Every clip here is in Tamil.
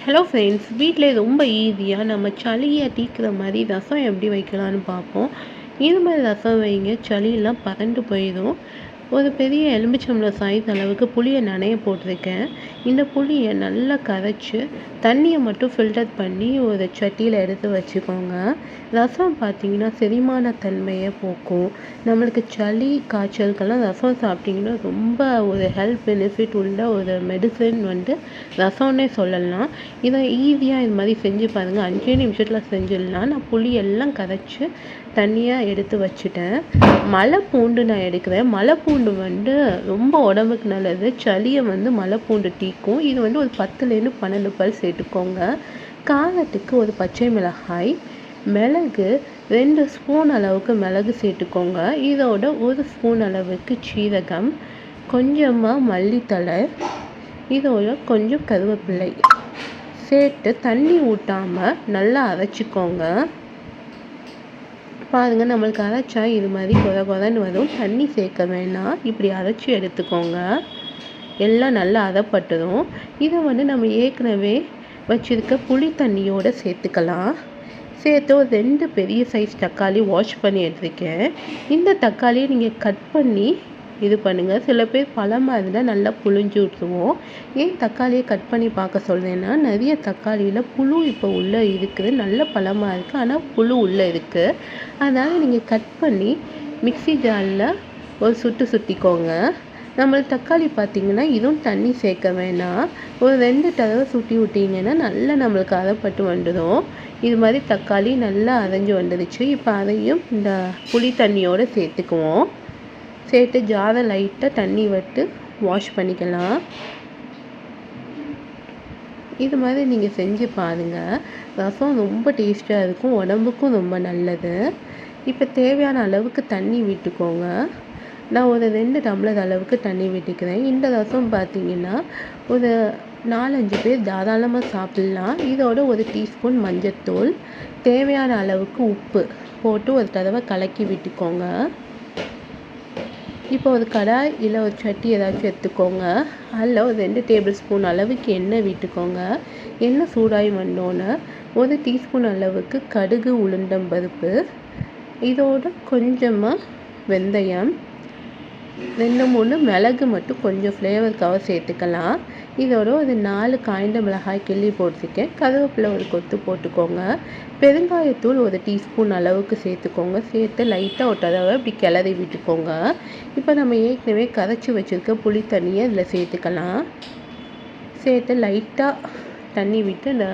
ஹலோ ஃப்ரெண்ட்ஸ், வீட்டில் ரொம்ப ஈஸியாக நம்ம சளியை தீர்க்குற மாதிரி ரசம் எப்படி வைக்கலான்னு பார்ப்போம். இது மாதிரி ரசம் வைங்க, சளியெல்லாம் பறந்து போயிடும். ஒரு பெரிய எலுமிச்சம்பழம் சைஸ் அளவுக்கு புளியை நனைய போட்டிருக்கேன். இந்த புளியை நல்லா கரைச்சி தண்ணியை மட்டும் ஃபில்டர் பண்ணி ஒரு சட்டியில் எடுத்து வச்சுக்கோங்க. ரசம் பார்த்திங்கன்னா செரிமான தன்மையை போக்கும். நம்மளுக்கு சளி காய்ச்சலுக்கெல்லாம் ரசம் சாப்பிட்டிங்கன்னா ரொம்ப ஒரு ஹெல்த் பெனிஃபிட் உள்ள ஒரு மெடிசன் ரசம்னே சொல்லலாம். இதை ஈஸியாக இது மாதிரி செஞ்சு பாருங்கள். 5 நிமிஷத்தில் செஞ்சிடலாம். நான் புளியெல்லாம் கரைச்சி தண்ணியாக எடுத்து வச்சுட்டேன். மலைப்பூண்டு நான் எடுக்கிறேன். மலைப்பூண்டு ரொம்ப உடம்புக்கு நல்லது. சளியை மலைப்பூண்டு தீர்க்கும். இது ஒரு 10லேருந்து 12 பல் சேர்த்துக்கோங்க. காரத்துக்கு ஒரு பச்சை மிளகாய், மிளகு 2 ஸ்பூன் அளவுக்கு மிளகு சேர்த்துக்கோங்க. இதோட 1 ஸ்பூன் அளவுக்கு சீரகம், கொஞ்சமாக மல்லித்தழை, இதோட கொஞ்சம் கருவேப்பிலை சேர்த்து தண்ணி ஊற்றாமல் நல்லா அரைச்சிக்கோங்க. பாருங்கள், நம்மளுக்கு அரைச்சா இது மாதிரி கொதன்னு வரும். தண்ணி சேர்க்க வேணாம். இப்படி அரைச்சி எடுத்துக்கோங்க. எல்லாம் நல்லா அரைப்பட்டதும் இதை நம்ம ஏற்கனவே வச்சுருக்க புளி தண்ணியோடு சேர்த்துக்கலாம். சேர்த்து ஒரு 2 பெரிய சைஸ் தக்காளி வாஷ் பண்ணி எடுத்துருக்கேன். இந்த தக்காளியை நீங்கள் கட் பண்ணி இது பண்ணுங்கள். சில பேர் பழமாக இருந்தால் நல்லா புழிஞ்சு விட்டுருவோம். ஏன் தக்காளியை கட் பண்ணி பார்க்க சொல்கிறேன்னா, நிறைய தக்காளியில் புழு இப்போ உள்ளே இருக்குது. நல்ல பழமாக இருக்குது, ஆனால் புழு உள்ளே இருக்குது. அதனால் நீங்கள் கட் பண்ணி மிக்ஸி ஜாரில் ஒரு சுற்றிக்கோங்க. நம்மளுக்கு தக்காளி பார்த்திங்கன்னா இதுவும் தண்ணி சேர்க்க வேணாம். ஒரு 2 தடவை சுற்றி விட்டிங்கன்னா நல்லா நம்மளுக்கு அரைப்பட்டு வந்துடும். இது மாதிரி தக்காளி நல்லா அரைஞ்சி வந்துடுச்சு. இப்போ அதையும் இந்த புளி தண்ணியோடு சேர்த்துக்குவோம். சேர்த்து ஜாரை லைட்டாக தண்ணி விட்டு வாஷ் பண்ணிக்கலாம். இது மாதிரி நீங்கள் செஞ்சு பாருங்கள். ரசம் ரொம்ப டேஸ்ட்டாக இருக்கும், உடம்புக்கும் ரொம்ப நல்லது. இப்போ தேவையான அளவுக்கு தண்ணி விட்டுக்கோங்க. நான் ஒரு 2 டம்ளர் அளவுக்கு தண்ணி விட்டுக்கிறேன். இந்த ரசம் பார்த்திங்கன்னா ஒரு 4-5 பேர் தாராளமாக சாப்பிட்லாம். இதோட 1 டீஸ்பூன் மஞ்சள்தூள், தேவையான அளவுக்கு உப்பு போட்டு ஒரு தடவை கலக்கி விட்டுக்கோங்க. இப்போ ஒரு கடாய் இல்லை ஒரு சட்டி ஏதாச்சும் எடுத்துக்கோங்க. அதில் ஒரு 2 டேபிள் ஸ்பூன் அளவுக்கு எண்ணெய் விட்டுக்கோங்க. எண்ணெய் சூடாகி வந்தோன்னே 1 டீஸ்பூன் அளவுக்கு கடுகு, உளுந்தம் பருப்பு, இதோட கொஞ்சமாக வெந்தயம், 2-3 மிளகு மட்டும் கொஞ்சம் ஃப்ளேவருக்காக சேர்த்துக்கலாம். இதோட ஒரு 4 காய்ந்த மிளகாய் கிள்ளி போட்டுருக்கேன். கருவேப்பிலை ஒரு கொத்து போட்டுக்கோங்க. பெருங்காயத்தூள் ஒரு டீஸ்பூன் அளவுக்கு சேர்த்துக்கோங்க. சேர்த்து லைட்டாக ஒரு தடவை இப்படி கிளறி விட்டுக்கோங்க. இப்போ நம்ம ஏற்கனவே கரைச்சி வச்சுருக்க புளி தண்ணியை இதில் சேர்த்துக்கலாம். சேர்த்து லைட்டாக தண்ணி விட்டு இந்த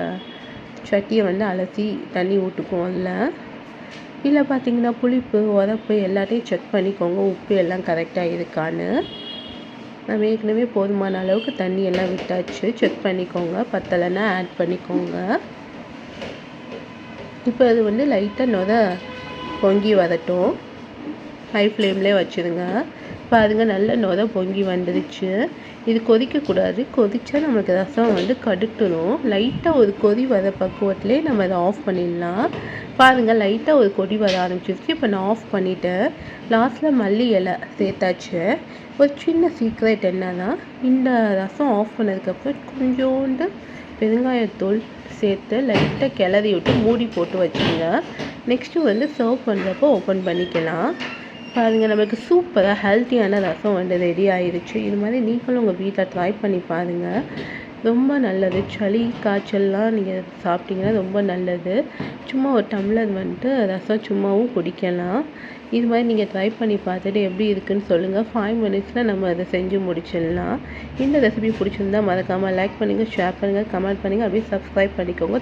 சட்டியை அலசி தண்ணி ஊற்றுக்குவோம். இதில் பார்த்திங்கன்னா புளிப்பு, உரப்பு எல்லாத்தையும் செக் பண்ணிக்கோங்க. உப்பு எல்லாம் கரெக்டாக இருக்கான்னு. நம்ம ஏற்கனவே போதுமான அளவுக்கு தண்ணி எல்லாம் விட்டாச்சு. செக் பண்ணிக்கோங்க. பத்தலைன்னா ஆட் பண்ணிக்கோங்க. இப்போ அது லைட்டாக பொங்கி வரட்டும். ஹை ஃப்ளேம்லேயே வச்சுருங்க. பாருங்கள், நல்ல பொங்கி வந்துடுச்சு. இது கொதிக்கக்கூடாது. கொதித்தா நம்மளுக்கு ரசம் கடுத்துடும். லைட்டாக ஒரு கொதி வர பக்குவத்திலே நம்ம அதை ஆஃப் பண்ணிடலாம். பாருங்கள், லைட்டாக ஒரு கொதி வர ஆரம்பிச்சிருச்சு. இப்போ நான் ஆஃப் பண்ணிவிட்டேன். லாஸ்ட்டில் மல்லி இலை சேர்த்தாச்சு. ஒரு சின்ன சீக்ரெட் என்னன்னா, இந்த ரசம் ஆஃப் பண்ணதுக்கப்புறம் கொஞ்சோண்டு பெருங்காயத்தூள் சேர்த்து லைட்டாக கிளறி விட்டு மூடி போட்டு வச்சுங்க. நெக்ஸ்ட்டு சர்வ் பண்ணுறப்போ ஓப்பன் பண்ணிக்கலாம். பாருங்கள், நம்மளுக்கு சூப்பராக ஹெல்த்தியான ரசம் ரெடி ஆயிடுச்சு. இது மாதிரி நீங்களும் உங்கள் வீட்டில் ட்ரை பண்ணி பாருங்கள். ரொம்ப நல்லது. சளி காய்ச்சல்லாம் நீங்கள் சாப்பிட்டிங்கன்னா ரொம்ப நல்லது. சும்மா ஒரு டம்ளர் ரசம் சும்மாவும் குடிக்கலாம். இது மாதிரி நீங்கள் ட்ரை பண்ணி பார்த்துட்டு எப்படி இருக்குன்னு சொல்லுங்கள். 5 மினிட்ஸில் நம்ம அதை செஞ்சு முடிச்சிடலாம். இந்த ரெசிபி பிடிச்சிருந்தா மறக்காமல் லைக் பண்ணுங்கள், ஷேர் பண்ணுங்கள், கமெண்ட் பண்ணுங்கள், அப்படியே சப்ஸ்கிரைப் பண்ணிக்கோங்க.